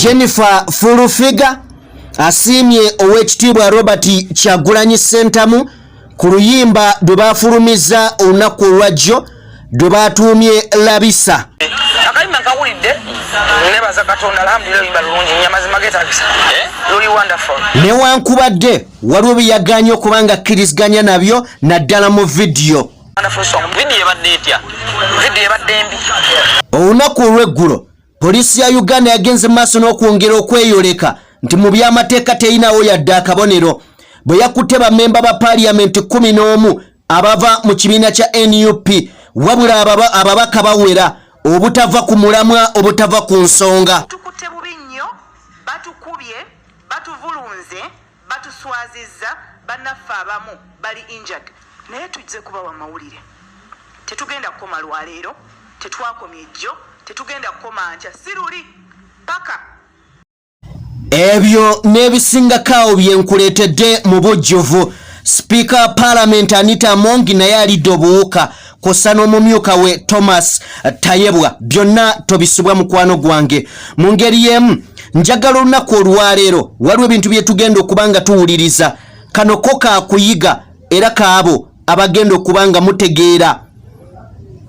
Jennifer Fulufiga asiimye owekitiibwa Robert Kyagulanyi Ssentamu ku luyimba lwe baafulumiza olunaku olwajjo lwe batuumye Labisa. Akayimba nkawulidde nebaza Katonda alhamdulillah oluyimba lulungi nyamazima geetagisa luli wonderful. Newankubadde waliwo byeyaganye okuba nga akkiriziganya nabyo naddala mu vidiyo. Vidiyo ebadde etya? Vidiyo ebadde mbi. Olunaku olw'eggulo poliisi ya Uganda yagenze maaso n'okwongera okweyoleka nti mu by'amateeka teyinawo yadde akabonero bwe yakutte bammemba ba paaliyamenti 11 abava mu kibiina kya NUP wabula ababaka bawera obutava ku mulamwa obutava ku nsonga. Tukutte bubi nnyo, batukubye, batuvulunze, batuswazizza, bannaffe abamu bali injured. Naye tujje kubawa mawulire. Tetugenda kukoma lwaleero, tetwakomye ejjo, tetugenda kukoma nkya, si luli paka. Ebyo n'ebisingakaawo byenkuleetedde mu bujjuvu. Speaker Parliament Anita Amongi naye alidde obuwuka kosa n'omumyuka we Thomas Tayebwa, byonna tobisibwa mukwano gwange. Mu ngeri y'emu njagala olunaku olwaleero waliwo ebintu bye tugenda okuba nga tuwuliriza. Kano ko kaakuyiga era kaabo abagenda okuba nga mutegeera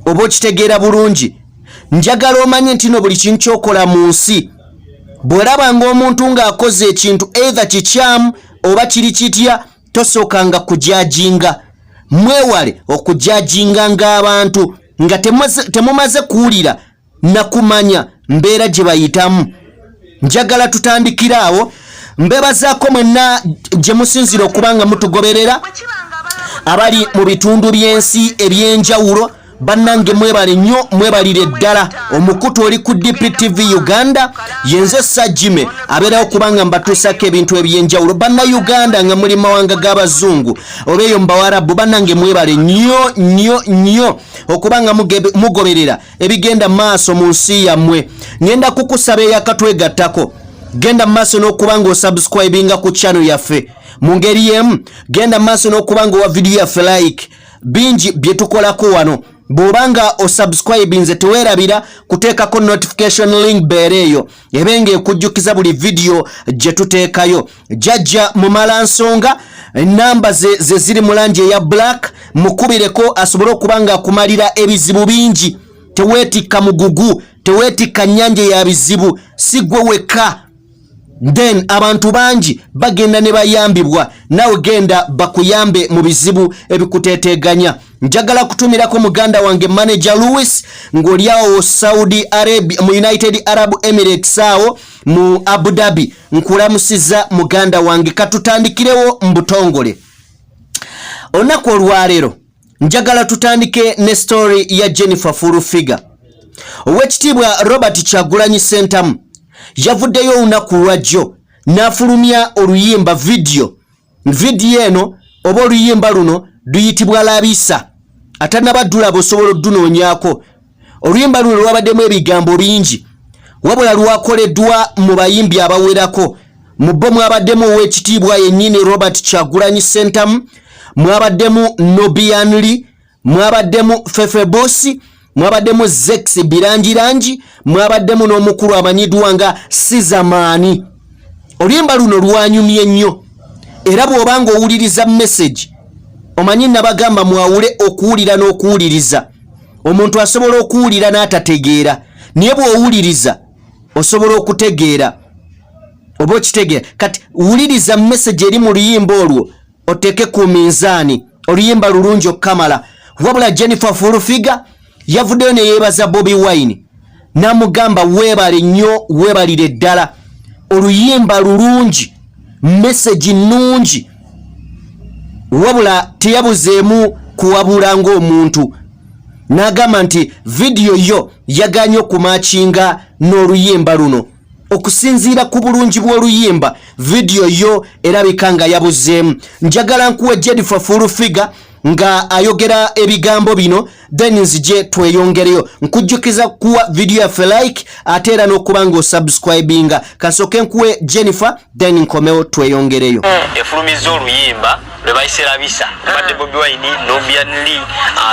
oba okitegeera bulungi. Njagala omanye nti no buli kintu kyokola mu nsi bw'olaba ng'omuntu ng'akoze ekintu either kikyamu oba kiri kitya tosookanga kujajinga. Mwewale okujajinga ng'abantu nga temumaze kuwulira na kumanya mbeera gye bayitamu. Njagala tutandikira awo. Mbebazaako mwenna gye musinzira okuba nga mutugoberera abali mu bitundu by'ensi eby'enjawulo. Bannange mwebale nnyo, mwebalire ddala. Omukutu oli ku DPTV Uganda yenze Asiimye abeerawo kubanga mbatuusako ebintu eby'enjawulo. Bannayuganda nga muli mawanga g'abazungu oba eyo mu Bawarabu, bannange mwebale nnyo okubanga mugoberera ebigenda maaso mu nsi yammwe. Ngenda kukusaba eyakatwegattako, genda maaso n'okubanga osubscribinga ku channel yaffe. Mu ngeri y'emu genda maaso n'okubanga owa video yaffe like. Bingi bye tukolako wano. Bw'obanga osubscribinze teweerabira kuteekako notification link beera eyo ebenga ekujjukiza buli video gye tuteekayo. Jajja mu malansonga ennamba ze ziri mu langi eya black mukubireko asobole okuba nga akumalira ebizibu bingi. Teweetikka mugugu, teweetikka nnyanja ya bizibu, si gwe wekka. Then abantu bangi bagenda ne bayambibwa, nawe genda bakuyambe mu bizibu ebikuteeteganya. Njagala kutumirako muganda wange manager Louis ng'oli awo Saudi Arabia mu United Arab Emirates awo mu Abu Dhabi. Nkulamusiza muganda wange, katutandikirewo mbutongole. Olunaku olwaleero njagala tutandike ne story ya Jennifer Fulufiga. Owekitiibwa Robert Kyagulanyi Ssentamu yavuddeyo olunaku lwajjo n'afulumya oluyimba video eno oba oluyimba luno luyitibwa Labisa. Atannabadula bosobola oddunoonyako. Oluyimba luno lwabaddemu ebigambo bingi wabula lwakoleddwa mu bayimbi abawerako. Mu bo mwabaddemu owekitiibwa yennyini Robert Kyagulanyi Ssentamu, mwabaddemu Nobianli, mwabaddemu Fefebosi, mwabaddemu Zex Birangirangi, mwabaddemu n'omukulu amanyiddwa nga Sizamaani. Oluyimba luno lwanyumye nnyo era bw'obanga owuliriza message omanyi nabagamba mwawule okuwulira n'okuwuliriza. Omuntu asobola okuwulira n'atategeera, naye bw'owuliriza osobola okutegeera oba okitegeera. Kati wuliriza message eri mu luyimba olwo oteeke ku minzaani. Oluyimba lulungi okukamala. Wabula Jennifer Fulufiga yavuddeyo ne yeebaza Bobi Wine n'amugamba weebale nnyo, weebalire ddala. Oluyimba lulungi, message nnungi, wabula teyabuzeemu kuwabula ng'omuntu. N'agamba nti vidiyo yo yaganye okumakinga n'oluyimba luno. Okusinziira ku bulungi bw'oluyimba, vidiyo yo erabika nga yabuzeemu. Njagala nkuwe Jennifer Fulufiga nga ayogera ebigambo bino then nzije tweyongereyo nkujjukiza kuwa video yaffe like ate era n'okuba ng'osubscribinga kasooke nkuwe Jennifer then nkomewo tweyongereyo efulumiza oluyimba lwe bayise Labisa badde Bobi Wine Nobianli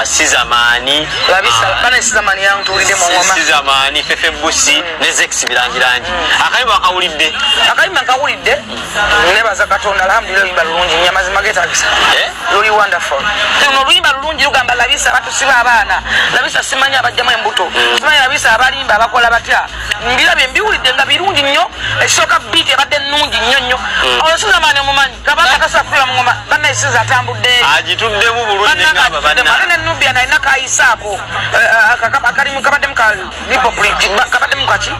Sizamani Sizamani yantuulidde mu ngoma Sizamani Fefe Busi ne Zex birangirangi akayimba nkawulidde nebaza Katonda alhamdulillah oluyimba lulungi nnyama zimageetagisa luli wonderful luno oluyimba lulungi lugamba Labisa batusiba abaana Labisa simanyi abajjamu embuto simanyi Labisa abalimba abakola batya mbirabye mbiwulidde nga birungi nnyo ekisooka beat ebadde nnungi nnyo nnyo Sizamani omumanyi kabaka kasafula mu ngoma banayisiza atambudde agituddemu bulungi ng'aba banna Nubia na inaka isaako akalimu kabaddemu ka hypocrite kabaddemu kaki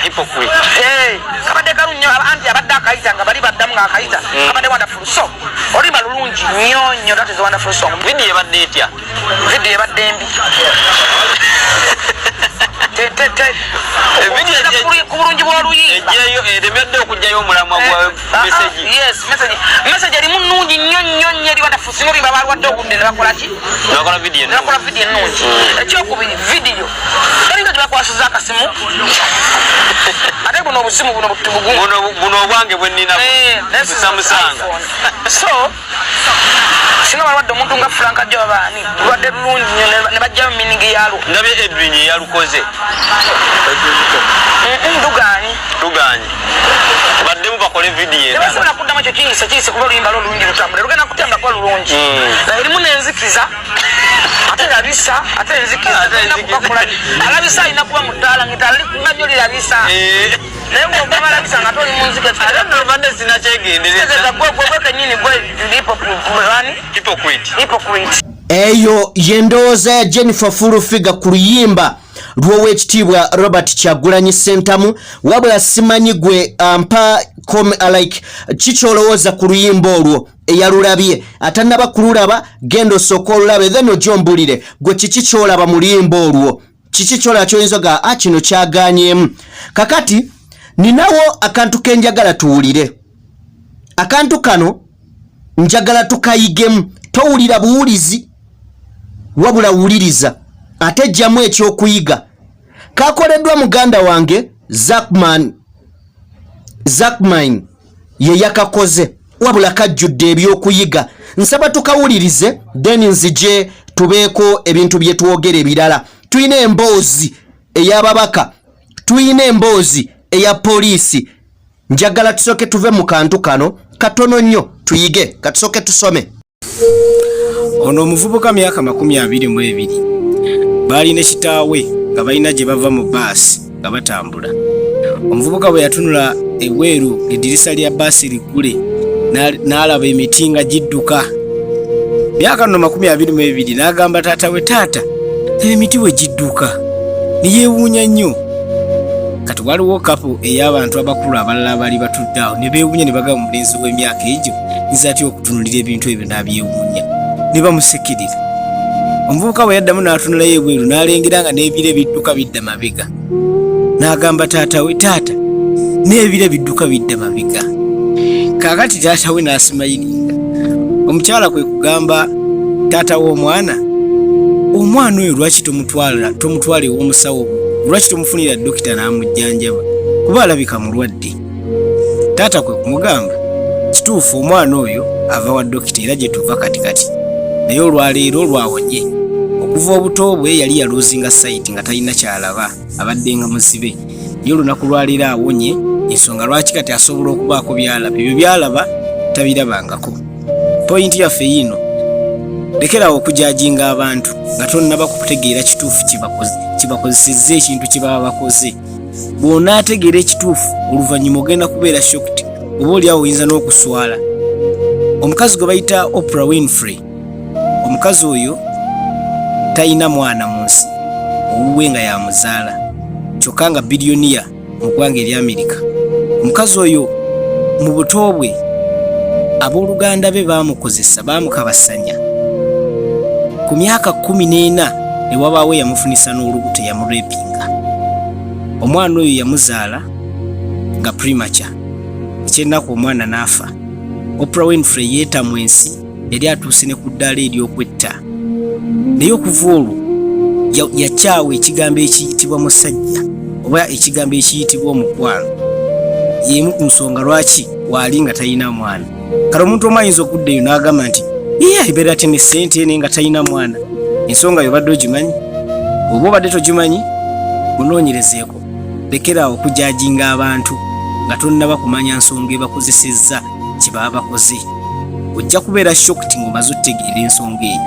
hypocrite kabadde kalunyo anti abadde akayita nga bali baddamu ng'akayita kabadde wonderful so oluyimba lulungi nnyo nnyo that is wonderful song video ebadde etya video ebadde embi kubulungi bw'oluyimba ejjeyo eremedde okujjayo omulamwa gwa message erimu nnungi nnyo nnyo nnyo eri wonderful singa oluyimba balwadde ogudde ne bakola ki nebakola video ennungi ekyokubiri video balinga gye bakwasiza akasimu ate buno obusimu buno buno obwange bwe nnina busamusanga so singa balwadde omuntu nga Frank ajja baani lwadde lulungi nnyo ne bajjayo miningi yalwo ndabye Edwin yalukoze Tuganye baddemu bakole video basobola kuddamu ekyo kiyise kuba oluyimba lulungi lutambule lugenda kutambula kuba lulungi erimu n'enzikiza ate Labisa ate enzikiza Labisa alina kuba mutaala ngitala nga oli Labisa naye bw'ogamba Labisa nga toli mu nzikiza nobadde sinakyegendereza gwe kennyini gwe hypocrite eyo yendowooza ya Jennifer Furufiga ku luyimba lw'oweekitiibwa Robert Kyagulanyi Ssentamu wabula simanyi gwe like kikyolowooza ku luyimba olwo eyalulabye atannaba kululaba genda osooka olulabe then ojombulire gwe kiki kyolaba mu luyimba olwo kiki kyolaba kyoyinza ga kino kyagaanyeemu kakati ninawo akantu kenjagala tuwulire akantu kano njagala tukayigemu towulira buwulizi wabula wuliriza ate jjamu ekyokuyiga kakoleddwa muganda wange Zakmine ye yakakoze wabula kajjudde ebyokuyiga nsaba tukawulirize then nzije tubeeko ebintu bye twogera ebirala tuyina emboozi ey'ababaka tuyina emboozi eya poliisi njagala tusooke tuve mu kantu kano katono nnyo tuyige katusooke tusome ono omuvubuka myaka 22 baali ne kitaawe nga balina gye bava mu baasi nga batambula omuvubuka bwe yatunula ebweru eddirisa lya baasi liggule n'alaba emiti nga gidduka myaka nno 22 n'agamba taata we taata emiti we gidduka ne yeewuunya nnyo kati waliwo kapo ey'abantu abakulu abalala bali batudde awo ne beewuunya ne bagamba omulenzi w'emyaka egyo nze atya okutunulira ebintu ebyo n'abyewuunya ne bamusekerera omuvubuka bwe yaddamu n'atunulayo ebweru n'alengera nga n'ebire bidduka bidda mabega n'agamba taata we taata n'ebire bidduka bidda mabega kaakati taata we n'asimayiringa omukyala kwe kugamba taata w'omwana oyo lwaki tomutwala ew'omusawo lwaki tomufunira dokita n'amujjanjaba kuba alabika mulwadde taata kwe kumugamba kituufu omwana oyo ava wa dokita era gye tuva katikati naye olwaleero olwawonye okuva obuto bwe yali yaloozinga sayiti nga talina kyalaba abadde nga muzibe naye olunaku lwaleero awonye ensonga lwaki kati asobola okubaako byalaba ebyo byalaba tabirabangako poyinti yaffe yino lekerawo okujajinga abantu nga tonnaba kutegeera kituufu kibakozesezza ekintu kye baba bakoze bw'onaategeera ekituufu oluvannyuma ogenda kubeera shocked oba oliawo oyinza n'okuswala omukazi gwe bayita Oprah Winfrey omukazi oyo talina mwana mu nsi owuwe nga yamuzaala kyokka nga biliyoniya mu ggwanga erya Amerika omukazi oyo mu buto bwe abooluganda be baamukozesa baamukabasanya ku myaka 14 ne wabaawo yamufunisa n'olubuto yamurepinga omwana oyo yamuzaala nga premature ekyennaku omwana n'afa Oprah Winfrey yeetamwa ensi yali atuuse ne ku ddaala ery'okwetta naye okuva olwo yakyawa ekigambo ekiyitibwa musajja oba ekigambo ekiyitibwa omukwano yemu ku nsonga lwaki waali nga talina mwana kale omuntu omu ayinza okudda eyo n'agamba nti ibeera ate ne ssente naye nga talina mwana ensonga yobadde ogimanyi oba obadde togimanyi munoonyerezeeko lekeraawo okujajinga abantu nga tonnaba kumanya nsonga ebakozesezza kye baba bakoze ojja kubeera shokti ng'omaze otegeera ensonga eyo.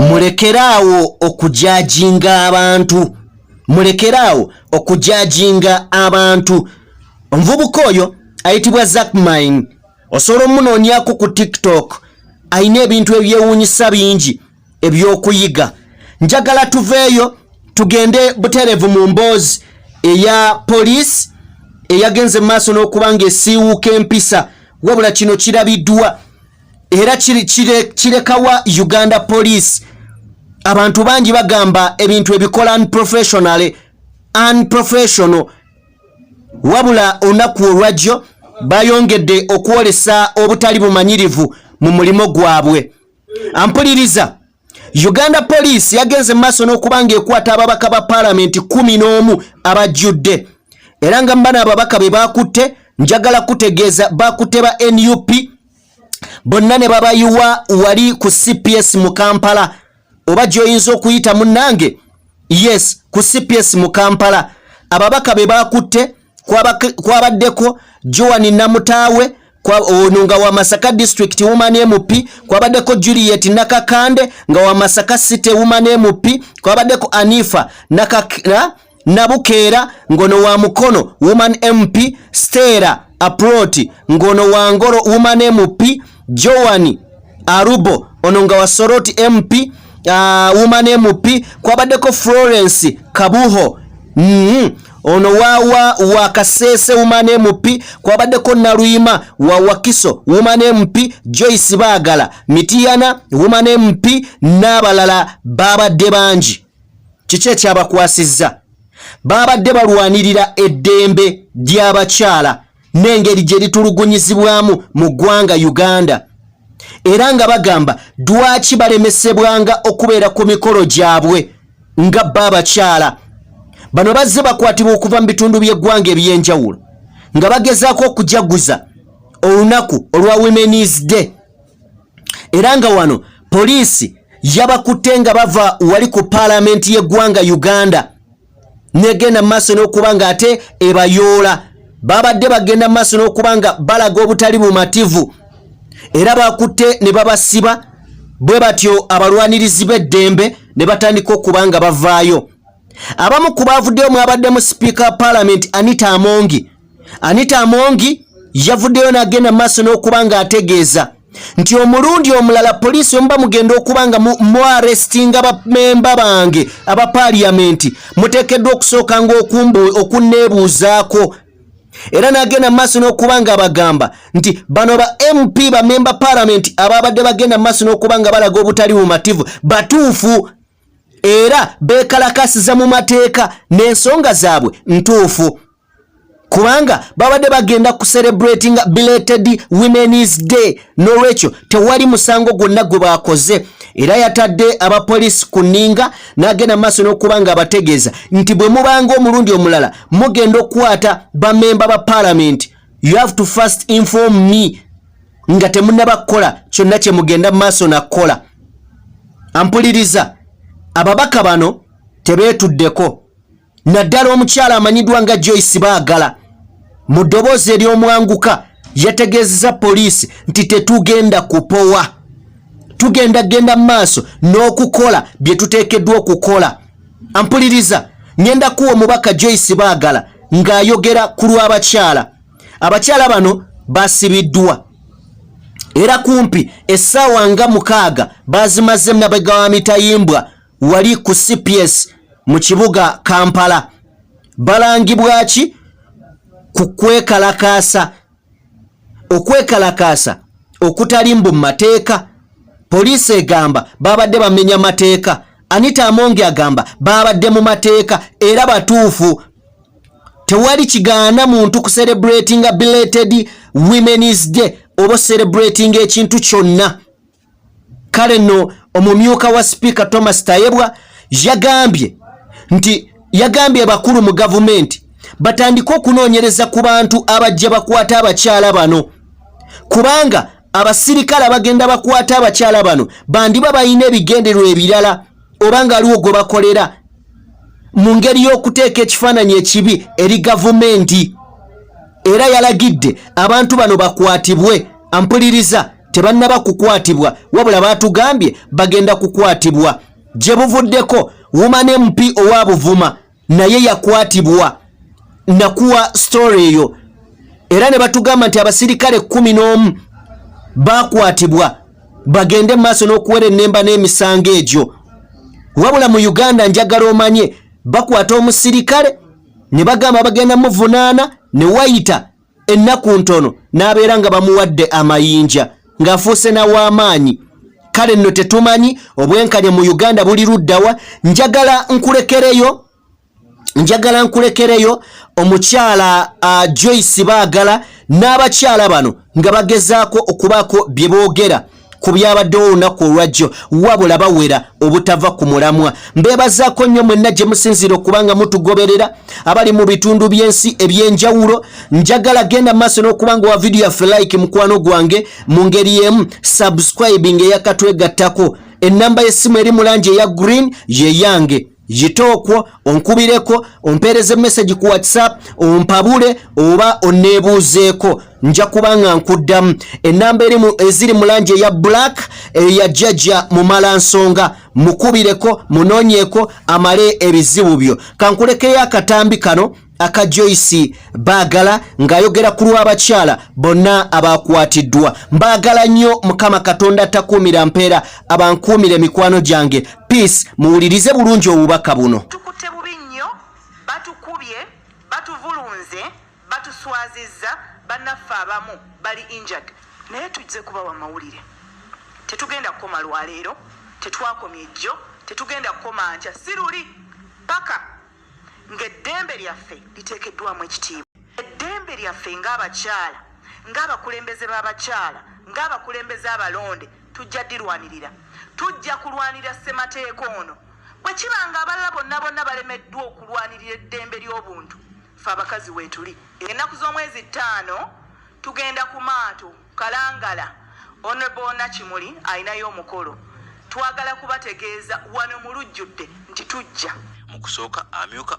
Mulekeraawo okujajinga abantu, mulekeraawo okujajinga abantu. Omuvubuka oyo ayitibwa Zakmine, osobola omunoonyako ku TikTok, ayina ebintu ebyewuunyisa bingi ebyokuyiga. Njagala tuveeyo tugende buterevu mu mboozi eya poliisi eyagenze maaso n'okuba ng'esiiwuuka empisa, wabula kino kirabiddwa era kirekawa Uganda Police. Abantu bangi bagamba ebintu ebikola unprofessional, wabula olunaku olwajjo bayongedde okwolesa obutali bumanyirivu mu mulimo gwabwe. Ampuliriza, Uganda Police yagenze maaso n'okuba ng'ekwata ababaka ba Parliament 11 abajjudde, era nga mbana ababaka be bakutte, njagala kutegeeza bakutte ba NUP bonna ne babayiwa wali ku CPS mu Kampala, oba gy'oyinza okuyita munnange, yes, ku CPS mu Kampala. Ababaka be bakutte kwabaddeko Joan Namutaawe ono nga wa Masaka District Woman MP, kwabaddeko Juliet Nakakande nga wa Masaka City Woman MP, kwabaddeko Anifa Nabukeera ngono wa Mukono Woman MP, Stella Aproti ngono wa Ngoro Woman MP, Joan Arubo ono nga wa Soroti MP Woman MP, kwabaddeko Florence Kabuho ono wa Kasese Woman MP, kwabaddeko Naluyima wa Wakiso Woman MP, Joyce Baagala Mitiana Woman MP n'abalala babadde bangi. Kiki ekyabakwasizza? Babadde balwanirira eddembe ly'abakyala n'engeri gye litulugunyizibwamu mu ggwanga Uganda, era nga bagamba lwaki balemesebwanga okubeera ku mikolo gyabwe nga b'abakyala. Bano bazze bakwatibwa okuva mu bitundu by'eggwanga eby'enjawulo nga bagezaako okujaguza olunaku olwa Women's Day, era nga wano poliisi yabakutte nga bava wali ku paalamenti y'eggwanga Uganda negenda maaso n'okuba nga ate ebayoola. Babadde bagenda maaso n'okuba nga balaga obutali bumativu, era bakutte ne babasiba bwe batyo abalwanirizi b'eddembe ne batandika okuba nga bavaayo. Abamu ku baavuddeyo mwabaddemu Speaker Parliament Anita Amongi yavuddeyo n'agenda maaso n'okuba nga ategeeza nti omulundi omulala poliisi omuba mugenda okuba nga muarestinga bamemba bange aba Parliament, muteekeddwa okusooka nga okunneebuuzaako. Era n'agenda maaso n'okuba nga bagamba nti bano ba MP bamemba Parliament ababadde bagenda maaso n'okuba nga balaga obutali bumativu batuufu era beekalakasiza mu mateeka n'ensonga zaabwe ntuufu, kubanga babadde bagenda ku celebrating belated Women's Day, n'olwekyo tewali musango gwonna gwe baakoze. Era yatadde abapoliisi ku nninga n'agenda maaso n'okuba nga abategeeza nti bwe mubanga omulundi omulala mugenda okukwata bamemba ba Parliament, you have to first inform me nga temunnaba kukola kyonna kye mugenda maaso nakola. Ampuliriza, ababaka bano tebeetuddeko, naddala omukyala amanyiddwa nga Joyce Baagala mu ddoboozi ery'omwanguka yategeezeza poliisi nti tetugenda kupowa, tugenda maaso n'okukola bye tuteekeddwa okukola. Ampuliriza, ngenda kuwa omubaka Joyce Baagala ng'ayogera ku lw'abakyala. Abakyala bano basibiddwa era kumpi essaawa nga 6 bazimaze mabega wa Mitayimbwa wali ku CPS mu kibuga Kampala. Balangibwa ki? Ku okwekalakaasa okutali mu mateeka. Poliisi egamba babadde bamenya mateeka. Anita Amongi agamba babadde mu mateeka era batuufu. Tewali kigaana muntu ku celebrating belated Women's Day oba celebrating ekintu kyonna. Kale nno omumyuka wa Speaker Thomas Tayebwa yagambye bakulu mu gavumenti batandika okunoonyereza ku bantu abajja bakwata abakyala bano, kubanga abasirikale abagenda bakwata abakyala bano bandiba balina ebigendererwa ebirala oba ngaaliwo gwe bakolera mu ngeri y'okuteeka ekifaananyi ekibi eri gavumenti. Era yalagidde abantu bano bakwatibwe. Ampuliriza, tebannaba kukwatibwa wabula batugambye bagenda kukwatibwa. Gye buvuddeko woman MP owa Buvuma naye yakwatibwa. Nakuwa story eyo. Era ne batugamba nti abasirikale 11 bakwatibwa bagende maaso n'okuwera ennemba n'emisango egyo. Wabula mu Uganda njagala omanye bakwata omusirikale ne bagamba bagenda muvunaana ne wayita ennaku ntono n'abeera nga bamuwadde amayinja ng'afuuse na w'amaanyi. Kale nno tetumanyi obwenkanya mu Uganda buli luddawa. Njagala nkulekereyo omukyala Joyce Baagala n'abakyala bano nga bagezaako okubaako bye boogera ku byabaddewo olunaku olwajjo wabula bawera obutava ku mulamwa. Mbeebazaako nnyo mwenna gye musinzira okubanga mutugoberera abali mu bitundu by'ensi eby'enjawulo. Njagala genda maaso n'okubanga wa video yaffe like mukwano gwange mu ngeri emu subscribing eyakatwegattako. Ennamba y'essimu eri mu langi eya green ye yange. Yitookwo onkubireko ompeereze message ku WhatsApp ompabule oba onneebuuzeeko nja kubanga nkuddamu. Ennamba eziri mu langi eya black eya jjajja mu malansonga mukubireko munoonyeeko amale ebizibu byo. Kankulekeyo akatambi kano aka Joyce Baagala ng'ayogera ku lw'abakyala bonna abakwatiddwa. Mbaagala nnyo Mukama Katonda takuumira mpeera abankuumire mikwano gyange. Peace. Muwulirize bulungi obubaka buno. Tukutte bubi nnyo, batukubye, batuvulunze, batuswazizza, bannaffe abamu bali injured. Naye tujje kubawa mawulire. Tetugenda kukoma lwaleero, tetwakomye ejjo, tetugenda kukoma nkya. Siruli paka ng'eddembe lyaffe liteekeddwamu ekitiibwa. Eddembe lyaffe ng'abakyala, ng'abakulembeze b'abakyala, ng'abakulembeze abalonde tujja ddirwanirira. Tujja kulwanira ssemateeka ono. Bwe kibanga abalala bonna balemeddwa okulwanirira eddembe ly'obuntu, ffe abakazi weetuli. Ennaku z'omwezi 5 tugenda ku maato Kalangala. Honorable Nakimuli ayinayo omukolo. Twagala kubategeeza wano mu lujjudde nti tujja. Mu kusooka amyuka